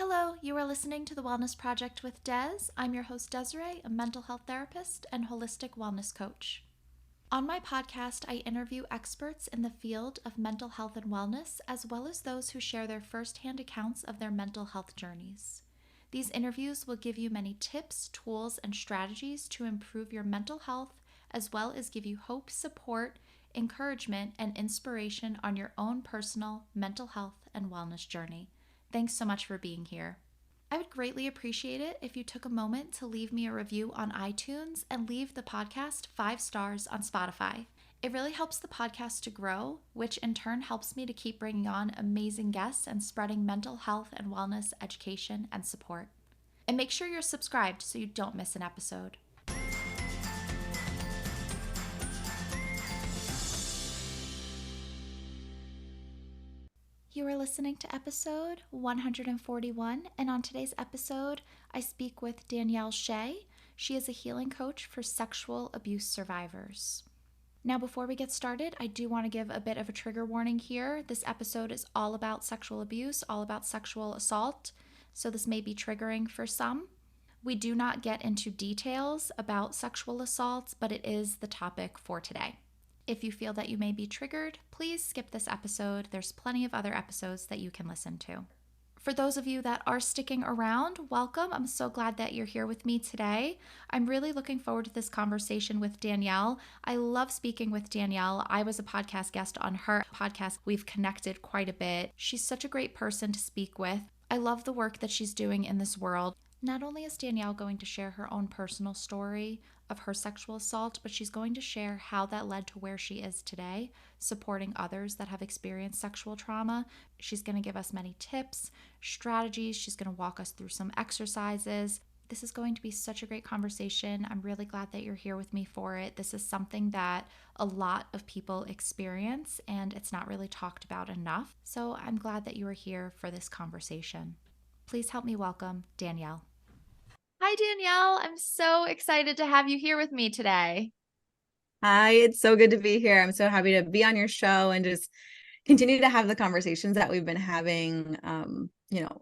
Hello, you are listening to the Wellness Project with Des. I'm your host, Desiree, a mental health therapist and holistic wellness coach. On my podcast, I interview experts in the field of mental health and wellness, as well as those who share their firsthand accounts of their mental health journeys. These interviews will give you many tips, tools, and strategies to improve your mental health, as well as give you hope, support, encouragement, and inspiration on your own personal mental health and wellness journey. Thanks so much for being here. I would greatly appreciate it if you took a moment to leave me a review on iTunes and leave the podcast 5 stars on Spotify. It really helps the podcast to grow, which in turn helps me to keep bringing on amazing guests and spreading mental health and wellness education and support. And make sure you're subscribed so you don't miss an episode. You are listening to episode 141, and on today's episode, I speak with Danielle Shea. She is a healing coach for sexual abuse survivors. Now, before we get started, I do want to give a bit of a trigger warning here. This episode is all about sexual abuse, all about sexual assault, so this may be triggering for some. We do not get into details about sexual assaults, but it is the topic for today. If you feel that you may be triggered, please skip this episode. There's plenty of other episodes that you can listen to. For those of you that are sticking around, welcome. I'm so glad that you're here with me today. I'm really looking forward to this conversation with Danielle. I love speaking with Danielle. I was a podcast guest on her podcast. We've connected quite a bit. She's such a great person to speak with. I love the work that she's doing in this world. Not only is Danielle going to share her own personal story of her sexual assault, but she's going to share how that led to where she is today, supporting others that have experienced sexual trauma. She's going to give us many tips, strategies. She's going to walk us through some exercises. This is going to be such a great conversation. I'm really glad that you're here with me for it. This is something that a lot of people experience, and it's not really talked about enough. So I'm glad that you are here for this conversation. Please help me welcome Danielle. Hi, Danielle. I'm so excited to have you here with me today. Hi, it's so good to be here. I'm so happy to be on your show and just continue to have the conversations that we've been having,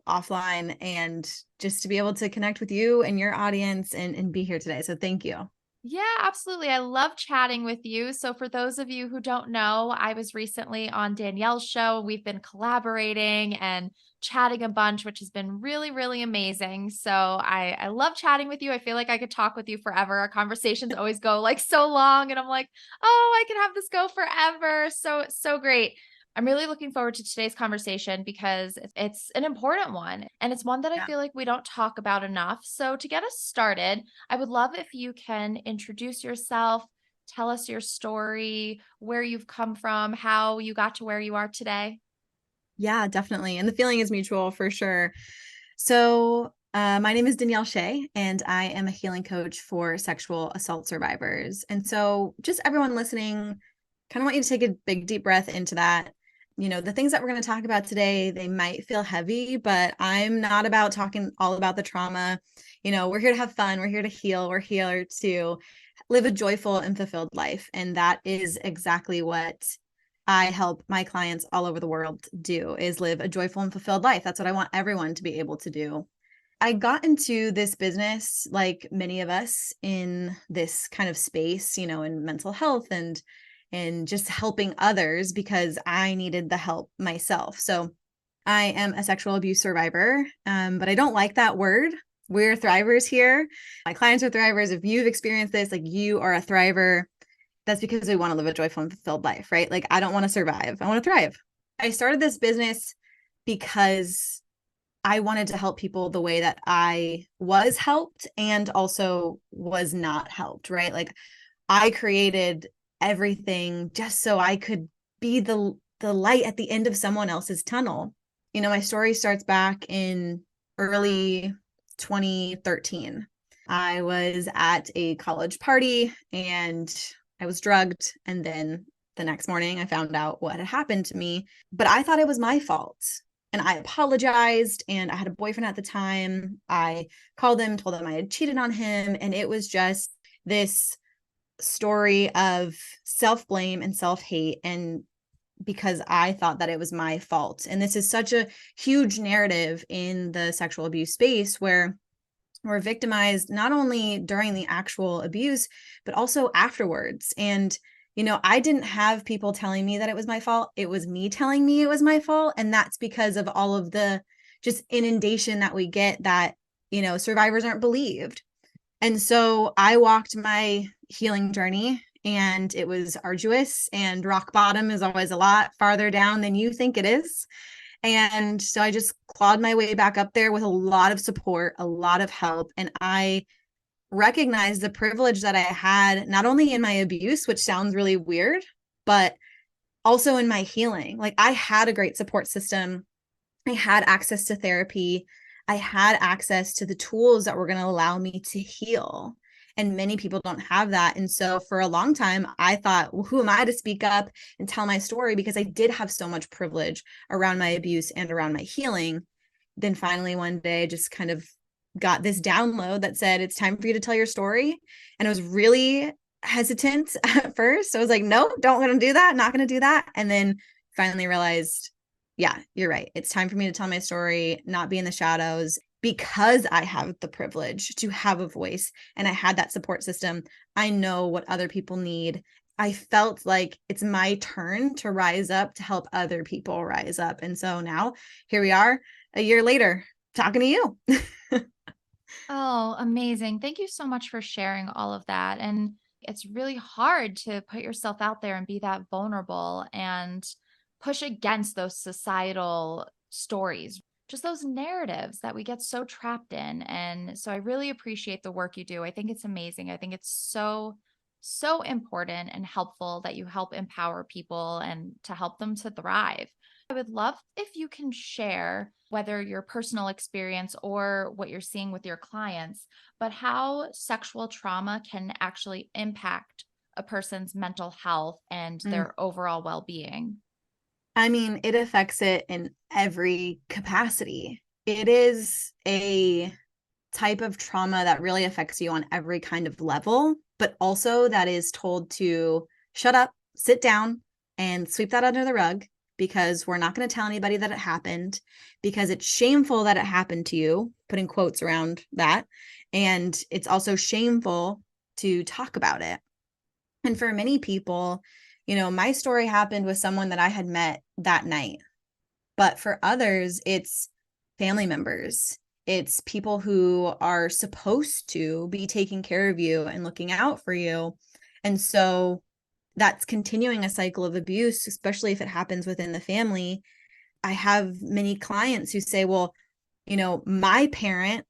offline, and just to be able to connect with you and your audience and be here today. So thank you. Yeah, absolutely. I love chatting with you. So, for those of you who don't know, I was recently on Danielle's show. We've been collaborating and chatting a bunch, which has been really, really amazing. So, I love chatting with you. I feel like I could talk with you forever. Our conversations always go like so long, and I'm like, oh, I could have this go forever. So great. I'm really looking forward to today's conversation because it's an important one, and it's one that I Yeah. feel like we don't talk about enough. So, to get us started, I would love if you can introduce yourself, tell us your story, where you've come from, how you got to where you are today. Yeah, definitely. And the feeling is mutual for sure. So my name is Danielle Shea, and I am a healing coach for sexual assault survivors. And so just everyone listening, kind of want you to take a big, deep breath into that. The things that we're going to talk about today, they might feel heavy, but I'm not about talking all about the trauma. We're here to have fun. We're here to heal. We're here to live a joyful and fulfilled life. And that is exactly what I help my clients all over the world do, is live a joyful and fulfilled life. That's what I want everyone to be able to do. I got into this business, like many of us in this kind of space, in mental health and just helping others because I needed the help myself. So I am a sexual abuse survivor, but I don't like that word. We're thrivers here. My clients are thrivers. If you've experienced this, like, you are a thriver. That's because we want to live a joyful and fulfilled life, right? Like, I don't want to survive. I want to thrive. I started this business because I wanted to help people the way that I was helped and also was not helped, right? Like, I created everything just so I could be the light at the end of someone else's tunnel. My story starts back in early 2013. I was at a college party and I was drugged, and then the next morning I found out what had happened to me, but I thought it was my fault. And I apologized, and I had a boyfriend at the time. I called him, told him I had cheated on him, and it was just this story of self-blame and self-hate and because I thought that it was my fault. And this is such a huge narrative in the sexual abuse space where we're victimized not only during the actual abuse, but also afterwards. And, I didn't have people telling me that it was my fault. It was me telling me it was my fault. And that's because of all of the just inundation that we get that, survivors aren't believed. And so I walked my healing journey, and it was arduous, and rock bottom is always a lot farther down than you think it is. And so I just clawed my way back up there with a lot of support, a lot of help. And I recognized the privilege that I had, not only in my abuse, which sounds really weird, but also in my healing. Like, I had a great support system. I had access to therapy. I had access to the tools that were going to allow me to heal. And many people don't have that. And so for a long time, I thought, well, who am I to speak up and tell my story? Because I did have so much privilege around my abuse and around my healing. Then finally, one day, I just kind of got this download that said, it's time for you to tell your story. And I was really hesitant at first. I was like, no, don't want to do that. Not going to do that. And then finally realized, yeah, you're right. It's time for me to tell my story, not be in the shadows, because I have the privilege to have a voice and I had that support system. I know what other people need. I felt like it's my turn to rise up to help other people rise up. And so now here we are a year later talking to you. Oh, amazing. Thank you so much for sharing all of that. And it's really hard to put yourself out there and be that vulnerable and push against those societal stories, just those narratives that we get so trapped in. And so I really appreciate the work you do. I think it's amazing. I think it's so important and helpful that you help empower people and to help them to thrive. I would love if you can share whether your personal experience or what you're seeing with your clients, but how sexual trauma can actually impact a person's mental health and Mm. their overall well being. I mean, it affects it in every capacity. It is a type of trauma that really affects you on every kind of level, but also that is told to shut up, sit down, and sweep that under the rug, because we're not going to tell anybody that it happened, because it's shameful that it happened to you, putting quotes around that. And it's also shameful to talk about it. And for many people, my story happened with someone that I had met that night. But for others, it's family members. It's people who are supposed to be taking care of you and looking out for you. And so that's continuing a cycle of abuse, especially if it happens within the family. I have many clients who say, well, my parent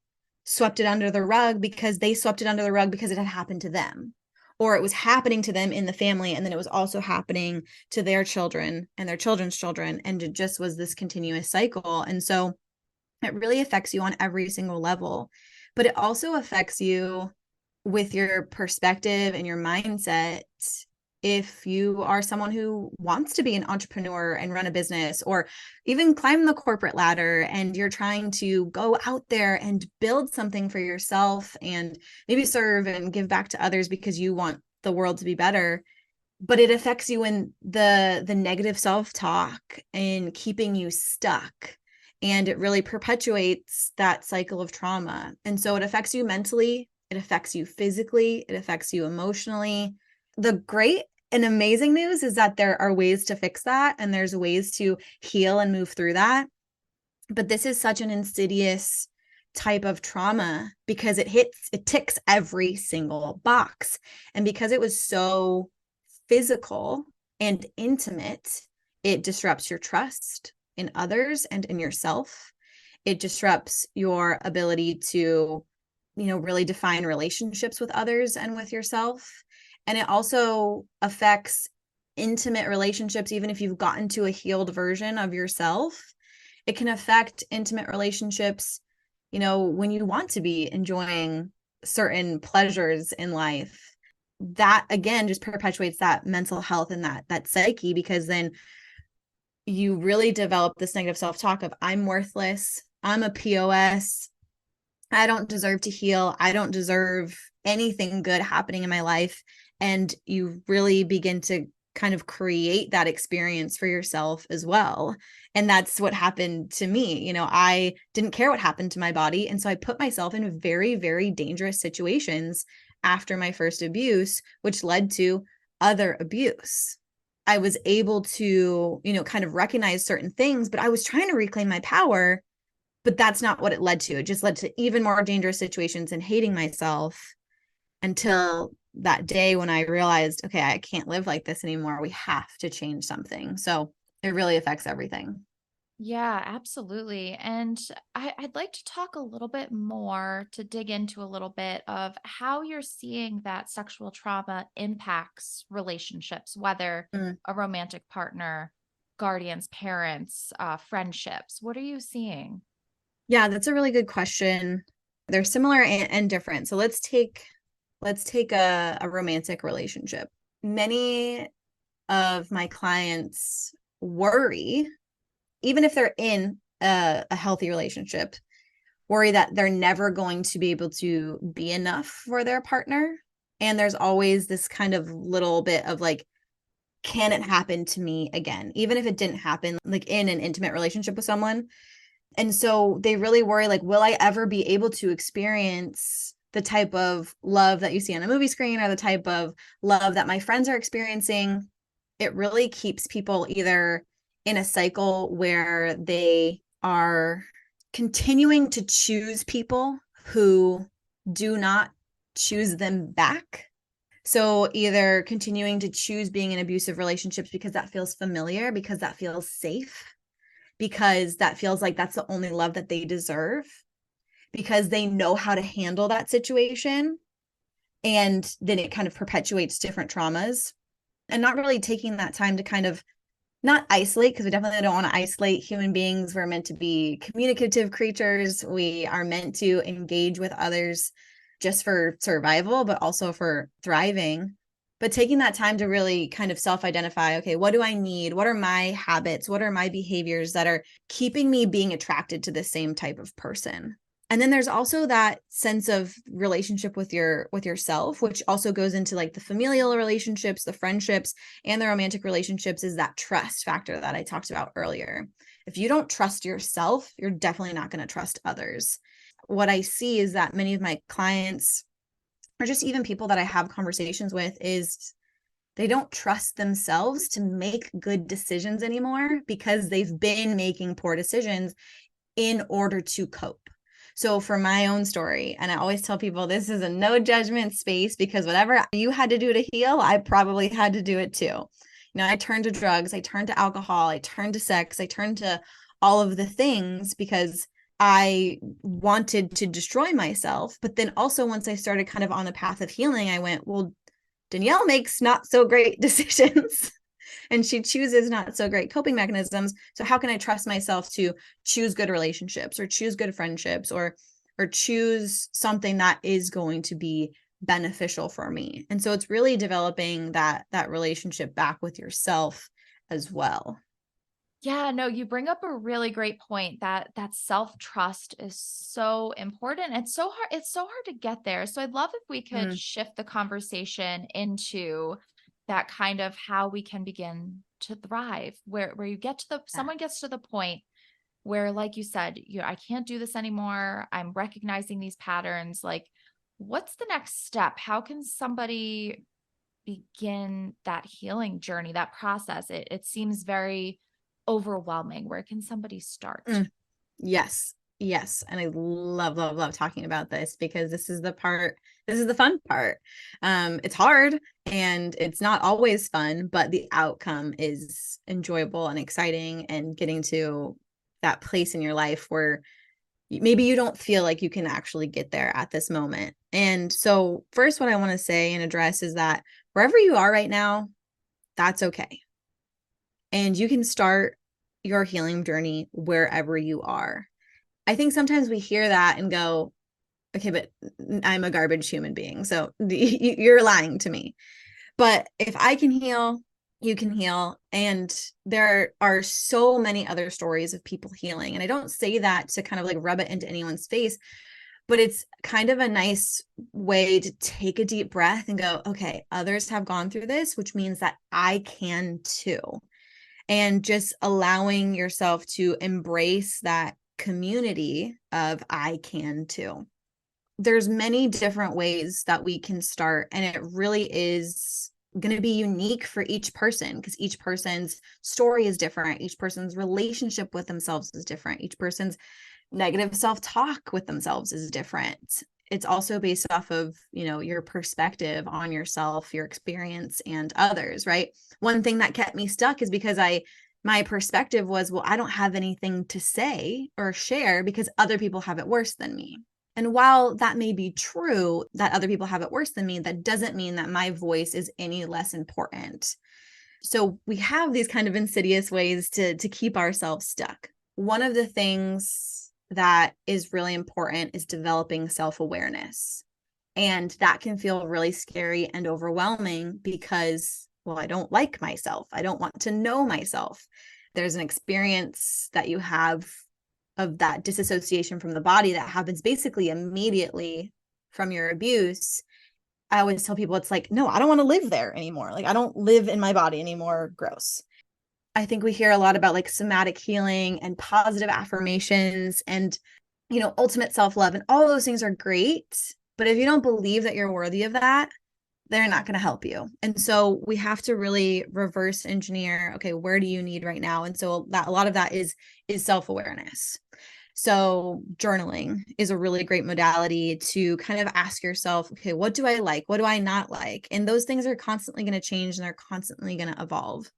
swept it under the rug because they swept it under the rug because it had happened to them, or it was happening to them in the family. And then it was also happening to their children and their children's children. And it just was this continuous cycle. And so it really affects you on every single level, but it also affects you with your perspective and your mindset. If you are someone who wants to be an entrepreneur and run a business, or even climb the corporate ladder, and you're trying to go out there and build something for yourself and maybe serve and give back to others because you want the world to be better, but it affects you in the negative self-talk and keeping you stuck, and it really perpetuates that cycle of trauma. And so it affects you mentally, it affects you physically, it affects you emotionally. The great and amazing news is that there are ways to fix that, and there's ways to heal and move through that. But this is such an insidious type of trauma because it ticks every single box. And because it was so physical and intimate, it disrupts your trust in others and in yourself. It disrupts your ability to, really define relationships with others and with yourself. And it also affects intimate relationships. Even if you've gotten to a healed version of yourself, it can affect intimate relationships, when you want to be enjoying certain pleasures in life. That again just perpetuates that mental health and that psyche, because then you really develop this negative self-talk of, I'm worthless, I'm a POS, I don't deserve to heal, I don't deserve anything good happening in my life. And you really begin to kind of create that experience for yourself as well. And that's what happened to me. I didn't care what happened to my body. And so I put myself in very, very dangerous situations after my first abuse, which led to other abuse. I was able to, kind of recognize certain things, but I was trying to reclaim my power. But that's not what it led to. It just led to even more dangerous situations and hating myself until that day when I realized, okay, I can't live like this anymore. We have to change something. So it really affects everything. Yeah, absolutely. And I'd like to talk a little bit more to dig into a little bit of how you're seeing that sexual trauma impacts relationships, whether Mm. a romantic partner, guardians, parents, friendships. What are you seeing? Yeah, that's a really good question. They're similar and different. So let's take a romantic relationship. Many of my clients worry, even if they're in a healthy relationship, worry that they're never going to be able to be enough for their partner. And there's always this kind of little bit of like, can it happen to me again? Even if it didn't happen, like in an intimate relationship with someone. And so they really worry, like, will I ever be able to experience the type of love that you see on a movie screen or the type of love that my friends are experiencing? It really keeps people either in a cycle where they are continuing to choose people who do not choose them back. So either continuing to choose being in abusive relationships because that feels familiar, because that feels safe, because that feels like that's the only love that they deserve, because they know how to handle that situation. And then it kind of perpetuates different traumas, and not really taking that time to kind of not isolate, because we definitely don't want to isolate human beings. We're meant to be communicative creatures. We are meant to engage with others just for survival, but also for thriving. But taking that time to really kind of self-identify, okay, what do I need? What are my habits? What are my behaviors that are keeping me being attracted to the same type of person? And then there's also that sense of relationship with yourself, which also goes into like the familial relationships, the friendships, and the romantic relationships, is that trust factor that I talked about earlier. If you don't trust yourself, you're definitely not going to trust others. What I see is that many of my clients, or just even people that I have conversations with, is they don't trust themselves to make good decisions anymore because they've been making poor decisions in order to cope. So for my own story, and I always tell people this is a no judgment space, because whatever you had to do to heal, I probably had to do it too. I turned to drugs, I turned to alcohol, I turned to sex, I turned to all of the things because I wanted to destroy myself. But then also, once I started kind of on the path of healing, I went, well, Danielle makes not so great decisions. And she chooses not so great coping mechanisms. So how can I trust myself to choose good relationships or choose good friendships, or choose something that is going to be beneficial for me? And so it's really developing that relationship back with yourself as well. Yeah, no, you bring up a really great point that self-trust is so important. It's so hard to get there. So I'd love if we could Mm, shift the conversation into that kind of how we can begin to thrive, where you get to the yeah. someone gets to the point where, like you said, I can't do this anymore. I'm recognizing these patterns. Like, what's the next step? How can somebody begin that healing journey, that process? It seems very overwhelming. Where can somebody start? Mm, yes. Yes. And I love, love, love talking about this, because this is the fun part. It's hard and it's not always fun, but the outcome is enjoyable and exciting, and getting to that place in your life where maybe you don't feel like you can actually get there at this moment. And so first, what I want to say and address is that wherever you are right now, that's okay. And you can start your healing journey wherever you are. I think sometimes we hear that and go, okay, but I'm a garbage human being, so you're lying to me. But if I can heal, you can heal. And there are so many other stories of people healing. And I don't say that to kind of like rub it into anyone's face, but it's kind of a nice way to take a deep breath and go, okay, others have gone through this, which means that I can too. And just allowing yourself to embrace that community of I can too. There's many different ways that we can start, and it really is going to be unique for each person because each person's story is different. Each person's relationship with themselves is different. Each person's negative self-talk with themselves is different. It's also based off of, your perspective on yourself, your experience, and others, right? One thing that kept me stuck is because my perspective was, well, I don't have anything to say or share because other people have it worse than me. And while that may be true that other people have it worse than me, that doesn't mean that my voice is any less important. So we have these kind of insidious ways to keep ourselves stuck. One of the things that is really important is developing self-awareness. And that can feel really scary and overwhelming because, well, I don't like myself. I don't want to know myself. There's an experience that you have of that disassociation from the body that happens basically immediately from your abuse. I always tell people, it's like, no, I don't want to live there anymore. Like, I don't live in my body anymore. Gross. I think we hear a lot about like somatic healing and positive affirmations and, ultimate self-love, and all those things are great. But if you don't believe that you're worthy of that, they're not going to help you. And so we have to really reverse engineer, okay, where do you need right now? And so that a lot of that is self-awareness. So journaling is a really great modality to kind of ask yourself, okay, what do I like? What do I not like? And those things are constantly going to change and they're constantly going to evolve.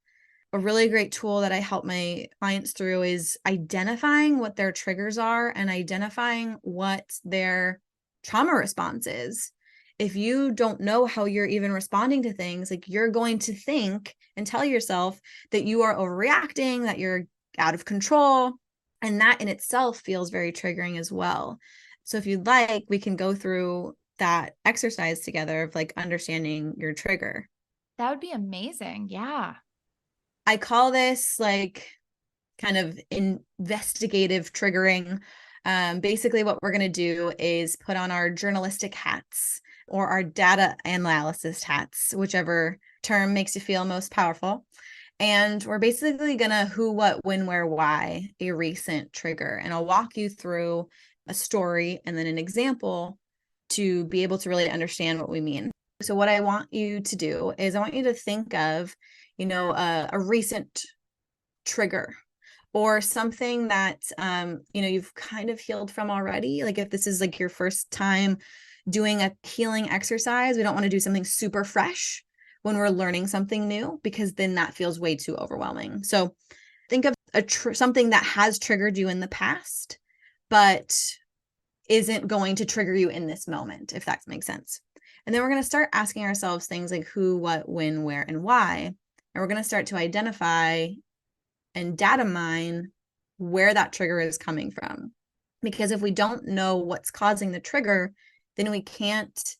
A really great tool that I help my clients through is identifying what their triggers are and identifying what their trauma response is. If you don't know how you're even responding to things, like, you're going to think and tell yourself that you are overreacting, that you're out of control. And that in itself feels very triggering as well. So if you'd like, we can go through that exercise together of like understanding your trigger. That would be amazing. Yeah. I call this like kind of investigative triggering. Basically, what we're going to do is put on our journalistic hats or our data analysis hats, whichever term makes you feel most powerful. And we're basically going to who, what, when, where, why a recent trigger. And I'll walk you through a story and then an example to be able to really understand what we mean. So what I want you to do is I want you to think of, a recent trigger or something that, you've kind of healed from already. Like if this is like your first time doing a healing exercise, we don't want to do something super fresh when we're learning something new, because then that feels way too overwhelming. So think of something that has triggered you in the past, but isn't going to trigger you in this moment, if that makes sense. And then we're going to start asking ourselves things like who, what, when, where, and why. And we're going to start to identify and data mine where that trigger is coming from. Because if we don't know what's causing the trigger, then we can't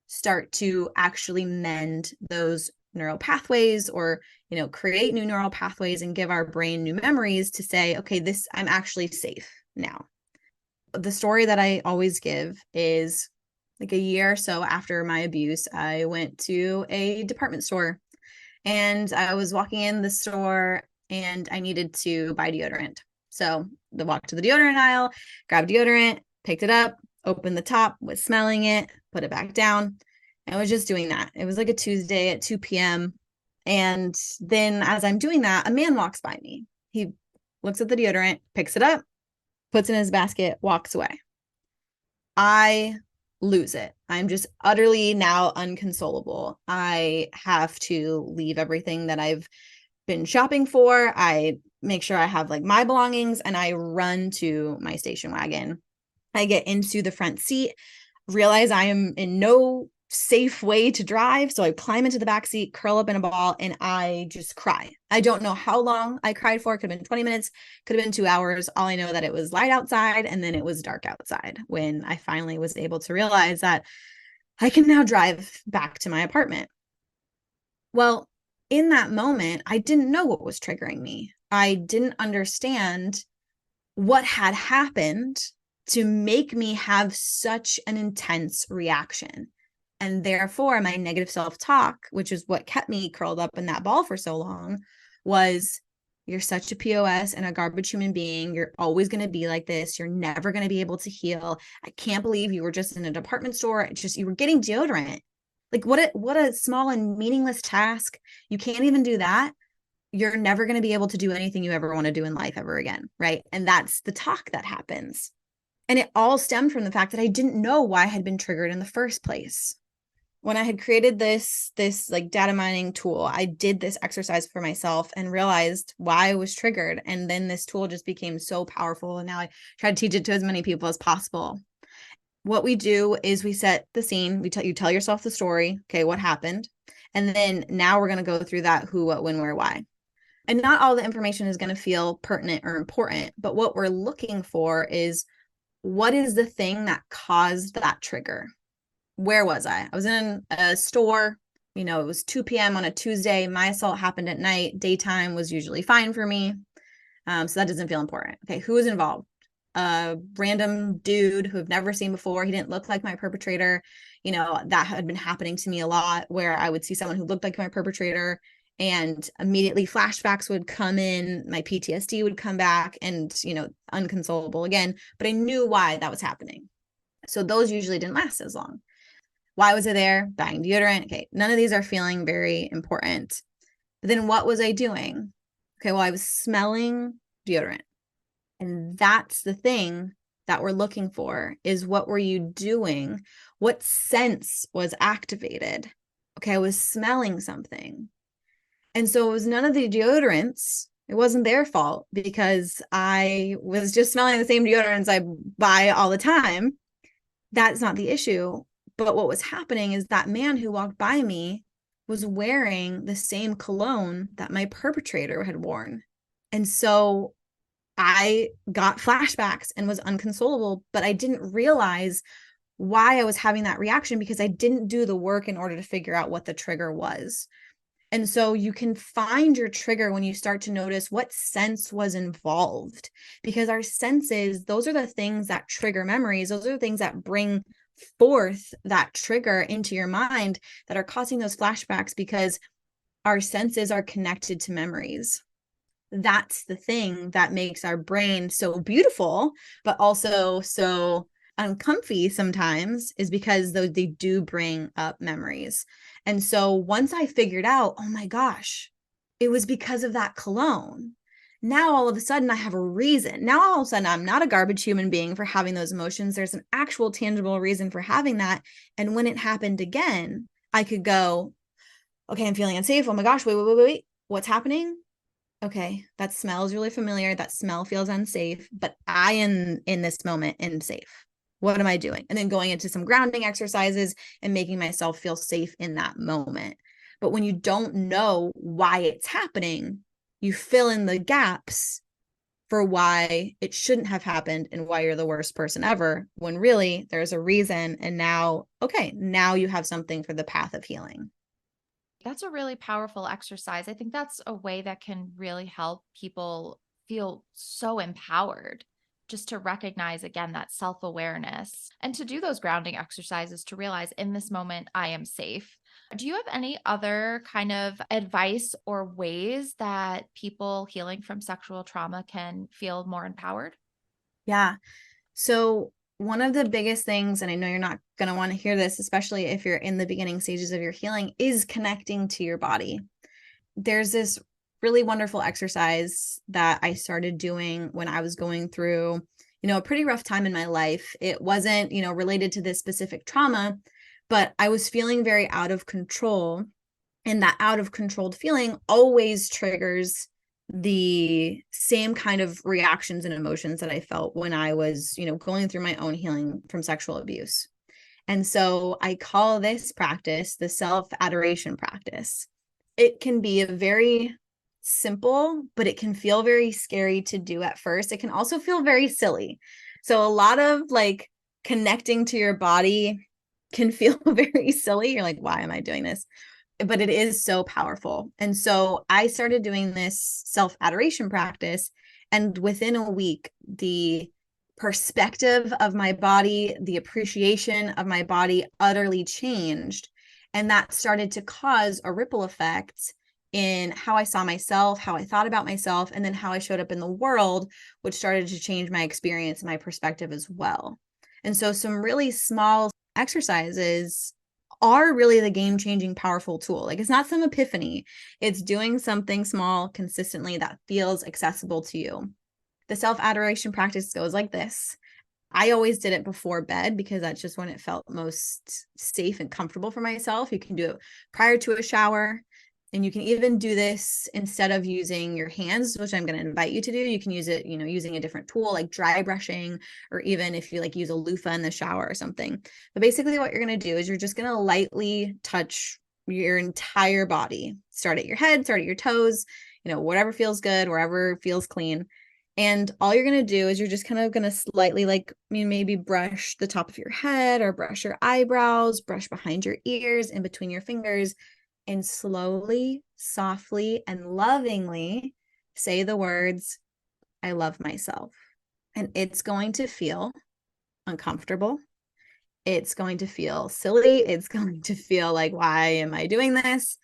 start to actually mend those neural pathways or, create new neural pathways and give our brain new memories to say, okay, I'm actually safe now. The story that I always give is like a year or so after my abuse, I went to a department store and I was walking in the store and I needed to buy deodorant. So I walked to the deodorant aisle, grabbed deodorant, picked it up, opened the top, was smelling it, put it back down. I was just doing that. It was like a Tuesday at 2 p.m. And then as I'm doing that, a man walks by me. He looks at the deodorant, picks it up, puts it in his basket, walks away. I lose it. I'm just utterly now unconsolable. I have to leave everything that I've been shopping for. I make sure I have like my belongings and I run to my station wagon. I get into the front seat, realize I am in no safe way to drive. So I climb into the back seat, curl up in a ball, and I just cry. I don't know how long I cried for. It could have been 20 minutes, could have been 2 hours. All I know that it was light outside and then it was dark outside when I finally was able to realize that I can now drive back to my apartment. Well, in that moment, I didn't know what was triggering me. I didn't understand what had happened to make me have such an intense reaction. And therefore, my negative self-talk, which is what kept me curled up in that ball for so long, was, you're such a POS and a garbage human being. You're always going to be like this. You're never going to be able to heal. I can't believe you were just in a department store. It's just, you were getting deodorant. Like, what a small and meaningless task. You can't even do that. You're never going to be able to do anything you ever want to do in life ever again. Right. And that's the talk that happens. And it all stemmed from the fact that I didn't know why I had been triggered in the first place. When I had created this like data mining tool, I did this exercise for myself and realized why I was triggered. And then this tool just became so powerful. And now I try to teach it to as many people as possible. What we do is we set the scene. You tell yourself the story. Okay, what happened? And then now we're going to go through that who, what, when, where, why. And not all the information is going to feel pertinent or important, but what we're looking for is, what is the thing that caused that trigger? Where was I? I was in a store. It was 2 p.m. on a Tuesday. My assault happened at night. Daytime was usually fine for me. So that doesn't feel important. Okay, who was involved? A random dude who I've never seen before. He didn't look like my perpetrator. That had been happening to me a lot, where I would see someone who looked like my perpetrator and immediately flashbacks would come in. My PTSD would come back and, unconsolable again. But I knew why that was happening. So those usually didn't last as long. Why was I there? Buying deodorant. Okay, none of these are feeling very important. But then what was I doing? Okay, well, I was smelling deodorant. And that's the thing that we're looking for, is what were you doing? What sense was activated? Okay, I was smelling something. And so it was none of the deodorants. It wasn't their fault, because I was just smelling the same deodorants I buy all the time. That's not the issue. But what was happening is that man who walked by me was wearing the same cologne that my perpetrator had worn. And so I got flashbacks and was unconsolable, but I didn't realize why I was having that reaction, because I didn't do the work in order to figure out what the trigger was. And so you can find your trigger when you start to notice what sense was involved, because our senses, those are the things that trigger memories. Those are the things that bring forth that trigger into your mind, that are causing those flashbacks, because our senses are connected to memories. That's the thing that makes our brain so beautiful, but also so uncomfy sometimes, is because they do bring up memories. And so once I figured out, oh my gosh, it was because of that cologne. Now all of a sudden I have a reason. Now all of a sudden I'm not a garbage human being for having those emotions. There's an actual tangible reason for having that. And when it happened again, I could go, okay, I'm feeling unsafe. Oh my gosh, wait. What's happening? Okay, that smells really familiar. That smell feels unsafe, but I am in this moment am safe. What am I doing? And then going into some grounding exercises and making myself feel safe in that moment. But when you don't know why it's happening, you fill in the gaps for why it shouldn't have happened and why you're the worst person ever, when really there's a reason. And now, okay, now you have something for the path of healing. That's a really powerful exercise. I think that's a way that can really help people feel so empowered, just to recognize again that self awareness and to do those grounding exercises to realize in this moment, I am safe. Do you have any other kind of advice or ways that people healing from sexual trauma can feel more empowered? Yeah. So one of the biggest things, and I know you're not going to want to hear this, especially if you're in the beginning stages of your healing, is connecting to your body. There's this really wonderful exercise that I started doing when I was going through, a pretty rough time in my life. It wasn't, related to this specific trauma, but I was feeling very out of control. And that out of controlled feeling always triggers the same kind of reactions and emotions that I felt when I was, going through my own healing from sexual abuse. And so I call this practice the self-adoration practice. It can be a very simple, but it can feel very scary to do at first. It can also feel very silly. So a lot of like connecting to your body can feel very silly. You're like, why am I doing this? But it is so powerful. And so I started doing this self-adoration practice, and within a week, the perspective of my body, the appreciation of my body utterly changed. And that started to cause a ripple effect in how I saw myself, how I thought about myself, and then how I showed up in the world, which started to change my experience and my perspective as well. And so some really small exercises are really the game-changing powerful tool. Like, it's not some epiphany. It's doing something small consistently that feels accessible to you. The self-adoration practice goes like this. I always did it before bed because that's just when it felt most safe and comfortable for myself. You can do it prior to a shower. And you can even do this instead of using your hands, which I'm going to invite you to do. You can use it, using a different tool like dry brushing, or even if you like use a loofah in the shower or something. But basically what you're going to do is you're just going to lightly touch your entire body. Start at your head, start at your toes, whatever feels good, wherever feels clean. And all you're going to do is you're just kind of going to slightly maybe brush the top of your head or brush your eyebrows, brush behind your ears, in between your fingers, and slowly, softly, and lovingly say the words, I love myself. And it's going to feel uncomfortable. It's going to feel silly. It's going to feel like, why am I doing this?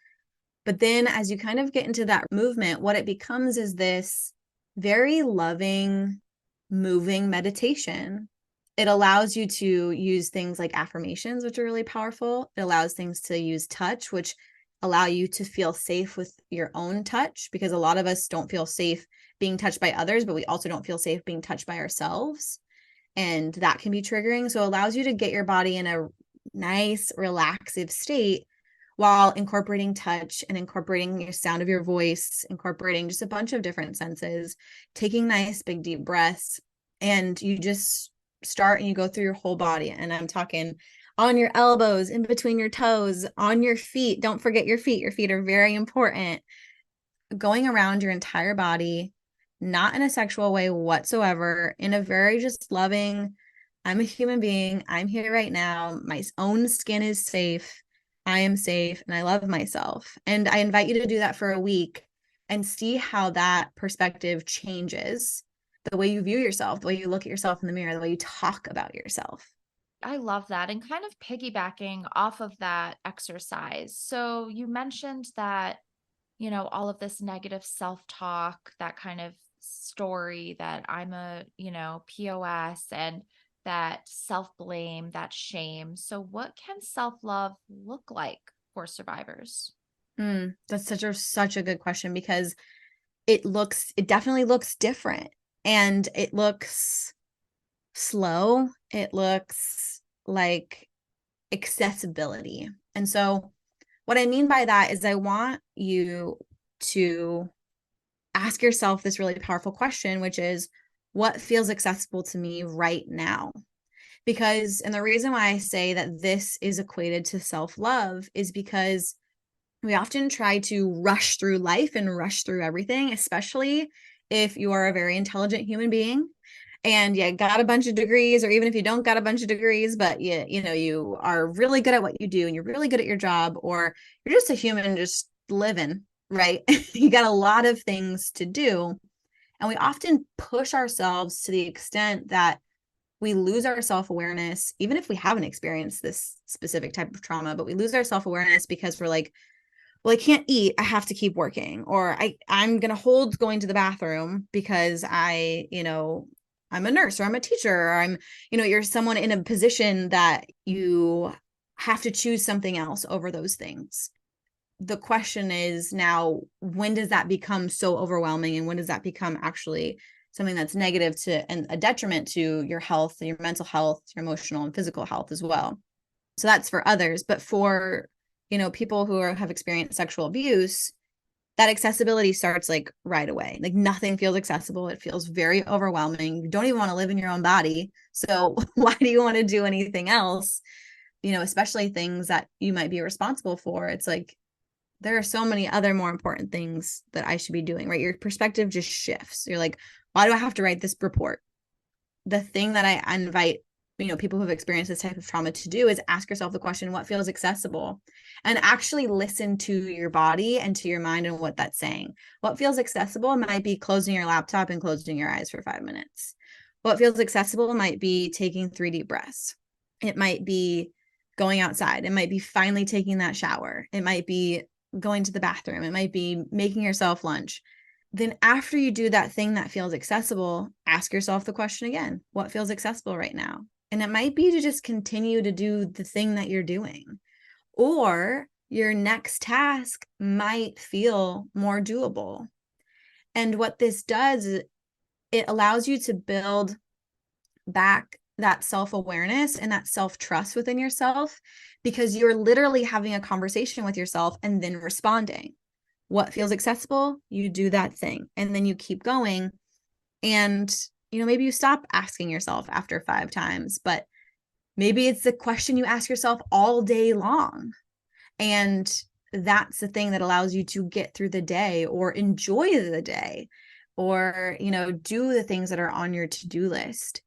But then as you kind of get into that movement, what it becomes is this very loving, moving meditation. It allows you to use things like affirmations, which are really powerful. It allows things to use touch, which allow you to feel safe with your own touch, because a lot of us don't feel safe being touched by others, but we also don't feel safe being touched by ourselves. And that can be triggering. So it allows you to get your body in a nice, relaxive state while incorporating touch and incorporating your sound of your voice, incorporating just a bunch of different senses, taking nice big deep breaths. And you just start and you go through your whole body. And I'm talking on your elbows, in between your toes, on your feet. Don't forget your feet. Your feet are very important. Going around your entire body, not in a sexual way whatsoever, in a very just loving, I'm a human being. I'm here right now. My own skin is safe. I am safe and I love myself. And I invite you to do that for a week and see how that perspective changes the way you view yourself, the way you look at yourself in the mirror, the way you talk about yourself. I love that. And kind of piggybacking off of that exercise. So you mentioned that, all of this negative self-talk, that kind of story that I'm a, POS, and that self-blame, that shame. So what can self-love look like for survivors? That's such a good question, because it definitely looks different, and it looks slow. It looks like accessibility. And so what I mean by that is I want you to ask yourself this really powerful question, which is, what feels accessible to me right now? And the reason why I say that this is equated to self-love is because we often try to rush through life and rush through everything, especially if you are a very intelligent human being and you got a bunch of degrees, or even if you don't got a bunch of degrees, but you are really good at what you do and you're really good at your job, or you're just a human just living, right? You got a lot of things to do. And we often push ourselves to the extent that we lose our self-awareness, even if we haven't experienced this specific type of trauma, but we lose our self-awareness because we're like, well, I can't eat. I have to keep working. Or I'm going to hold going to the bathroom because I'm a nurse, or I'm a teacher, or you're someone in a position that you have to choose something else over those things. The question is now, when does that become so overwhelming? And when does that become actually something that's negative and a detriment to your health, your mental health, your emotional and physical health as well? So that's for others. But for, people who have experienced sexual abuse, that accessibility starts like right away. Like, nothing feels accessible. It feels very overwhelming. You don't even want to live in your own body. So why do you want to do anything else? Especially things that you might be responsible for. It's like, there are so many other more important things that I should be doing, right? Your perspective just shifts. You're like, why do I have to write this report? The thing that I invite people who have experienced this type of trauma to do is ask yourself the question, what feels accessible? And actually listen to your body and to your mind and what that's saying. What feels accessible might be closing your laptop and closing your eyes for 5 minutes. What feels accessible might be taking 3 deep breaths. It might be going outside. It might be finally taking that shower. It might be going to the bathroom. It might be making yourself lunch. Then after you do that thing that feels accessible, ask yourself the question again, what feels accessible right now? And it might be to just continue to do the thing that you're doing. Or your next task might feel more doable. And what this does is it allows you to build back that self-awareness and that self-trust within yourself, because you're literally having a conversation with yourself and then responding. What feels accessible, you do that thing, and then you keep going. And maybe you stop asking yourself after 5 times, but maybe it's the question you ask yourself all day long. And that's the thing that allows you to get through the day or enjoy the day, or do the things that are on your to-do list.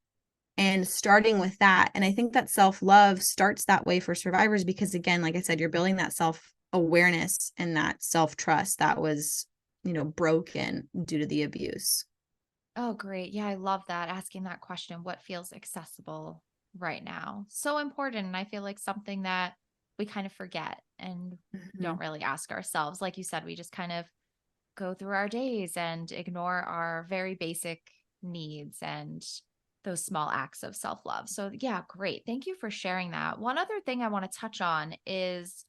And starting with that, and I think that self-love starts that way for survivors, because again, like I said, you're building that self-awareness and that self-trust that was broken due to the abuse. Oh, great. Yeah, I love that. Asking that question, what feels accessible right now? So important. And I feel like something that we kind of forget and don't Mm-hmm. really ask ourselves. Like you said, we just kind of go through our days and ignore our very basic needs and those small acts of self love. So, yeah, great. Thank you for sharing that. One other thing I want to touch on is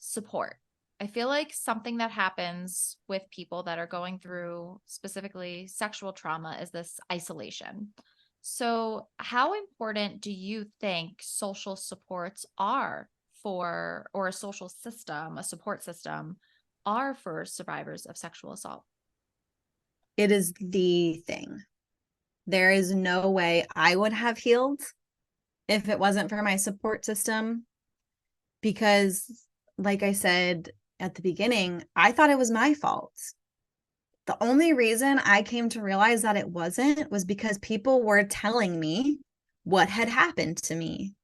support. I feel like something that happens with people that are going through specifically sexual trauma is this isolation. So, how important do you think social supports are for, or a social system, a support system are for survivors of sexual assault? It is the thing. There is no way I would have healed if it wasn't for my support system, because like I said at the beginning, I thought it was my fault. The only reason I came to realize that it wasn't was because people were telling me what had happened to me.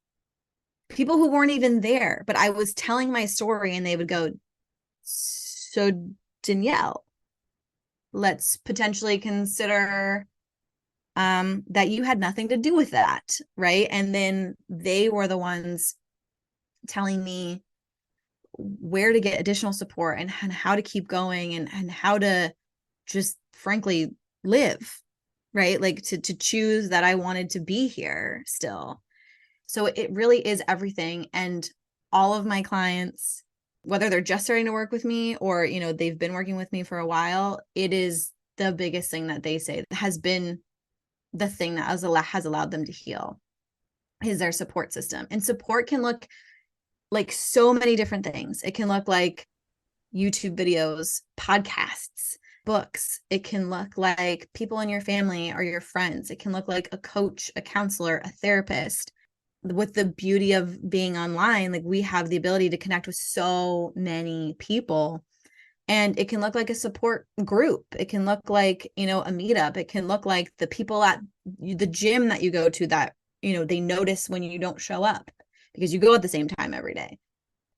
People who weren't even there, but I was telling my story and they would go, "So, Danielle, let's potentially consider that you had nothing to do with that." Right. And then they were the ones telling me where to get additional support, and how to keep going, and how to just frankly live, right? Like to choose that I wanted to be here still. So it really is everything. And all of my clients, whether they're just starting to work with me or they've been working with me for a while, it is the biggest thing that they say has been the thing that has allowed them to heal, is their support system. And support can look like so many different things. It can look like YouTube videos, podcasts, books. It can look like people in your family or your friends. It can look like a coach, a counselor, a therapist. With the beauty of being online, like we have the ability to connect with so many people. And it can look like a support group. It can look like, a meetup. It can look like the people at the gym that you go to that, they notice when you don't show up because you go at the same time every day.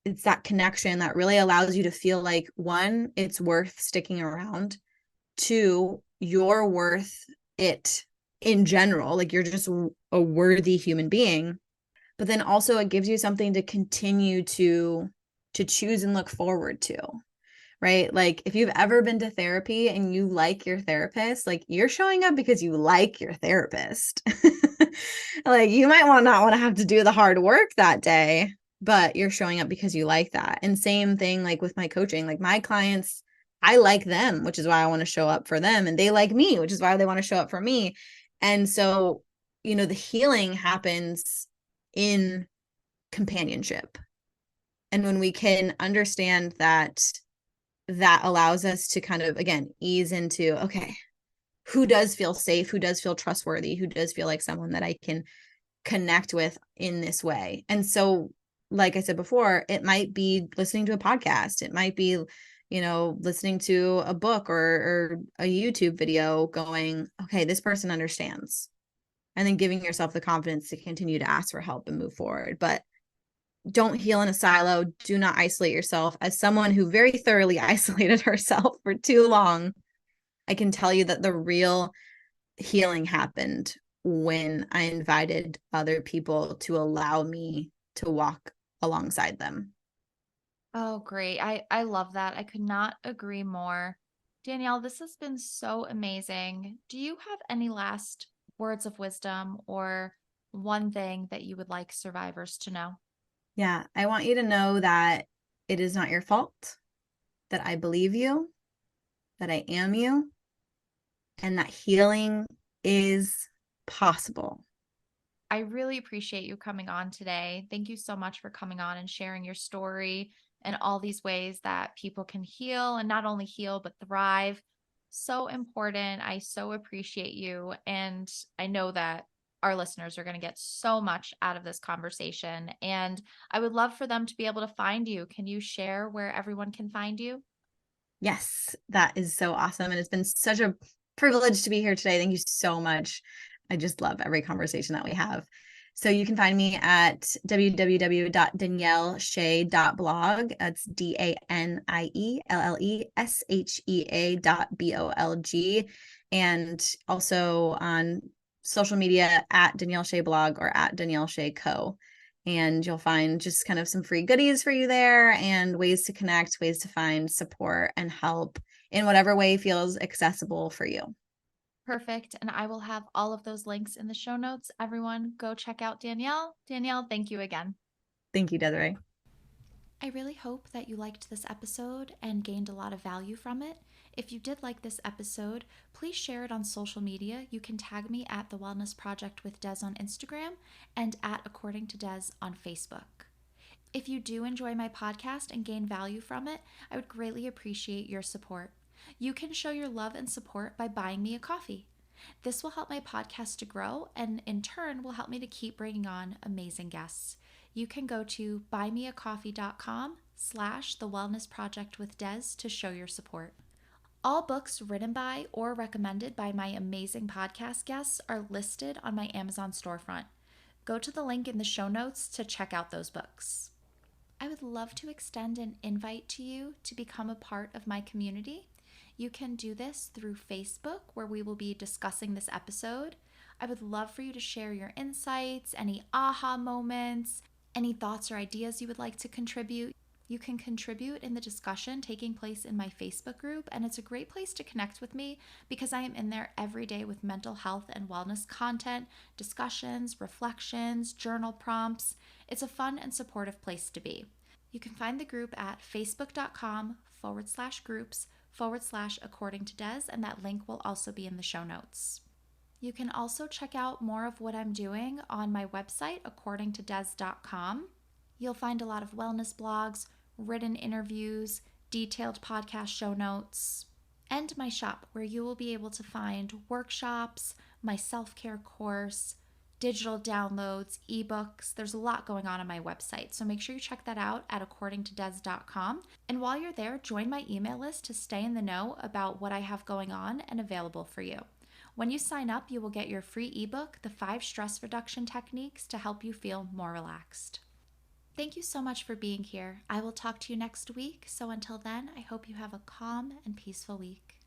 It's that connection that really allows you to feel like, one, it's worth sticking around. Two, you're worth it in general. Like you're just a worthy human being. But then also it gives you something to continue to choose and look forward to, right? Like if you've ever been to therapy and you like your therapist, like you're showing up because you like your therapist. Like you might not want to have to do the hard work that day, but you're showing up because you like that. And same thing like with my coaching, like my clients, I like them, which is why I want to show up for them, and they like me, which is why they want to show up for me. And so, the healing happens in companionship. And when we can understand that, that allows us to kind of, again, ease into, okay, who does feel safe, who does feel trustworthy, who does feel like someone that I can connect with in this way. And so, like I said before, it might be listening to a podcast. It might be, listening to a book or a YouTube video going, okay, this person understands. And then giving yourself the confidence to continue to ask for help and move forward. But don't heal in a silo. Do not isolate yourself. As someone who very thoroughly isolated herself for too long, I can tell you that the real healing happened when I invited other people to allow me to walk alongside them. Oh, great. I love that. I could not agree more. Danielle, this has been so amazing. Do you have any last words of wisdom or one thing that you would like survivors to know? Yeah, I want you to know that it is not your fault, that I believe you, that I am you, and that healing is possible. I really appreciate you coming on today. Thank you so much for coming on and sharing your story and all these ways that people can heal and not only heal, but thrive. So important. I so appreciate you. And I know that our listeners are going to get so much out of this conversation. And I would love for them to be able to find you. Can you share where everyone can find you? Yes, that is so awesome. And it's been such a privilege to be here today. Thank you so much. I just love every conversation that we have. So you can find me at www.danielleshea.blog. That's DANIELLESHEA.BOLG. And also on social media at Danielle Shea blog or at Danielle Shea Co. And you'll find just kind of some free goodies for you there and ways to connect, ways to find support and help in whatever way feels accessible for you. Perfect. And I will have all of those links in the show notes. Everyone, go check out Danielle. Danielle, thank you again. Thank you, Desiree. I really hope that you liked this episode and gained a lot of value from it. If you did like this episode, please share it on social media. You can tag me at The Wellness Project with Des on Instagram and at According to Des on Facebook. If you do enjoy my podcast and gain value from it, I would greatly appreciate your support. You can show your love and support by buying me a coffee. This will help my podcast to grow and in turn will help me to keep bringing on amazing guests. You can go to buymeacoffee.com/the wellness project with Des to show your support. All books written by or recommended by my amazing podcast guests are listed on my Amazon storefront. Go to the link in the show notes to check out those books. I would love to extend an invite to you to become a part of my community. You can do this through Facebook, where we will be discussing this episode. I would love for you to share your insights, any aha moments, any thoughts or ideas you would like to contribute. You can contribute in the discussion taking place in my Facebook group, and it's a great place to connect with me because I am in there every day with mental health and wellness content, discussions, reflections, journal prompts. It's a fun and supportive place to be. You can find the group at facebook.com/groups/according to Des, and that link will also be in the show notes. You can also check out more of what I'm doing on my website, accordingtodes.com. You'll find a lot of wellness blogs, written interviews, detailed podcast show notes, and my shop, where you will be able to find workshops, my self-care course, digital downloads, ebooks. There's a lot going on my website, so make sure you check that out at accordingtodes.com. And while you're there, join my email list to stay in the know about what I have going on and available for you. When you sign up, you will get your free ebook, The 5 Stress Reduction Techniques to help you feel more relaxed. Thank you so much for being here. I will talk to you next week. So until then, I hope you have a calm and peaceful week.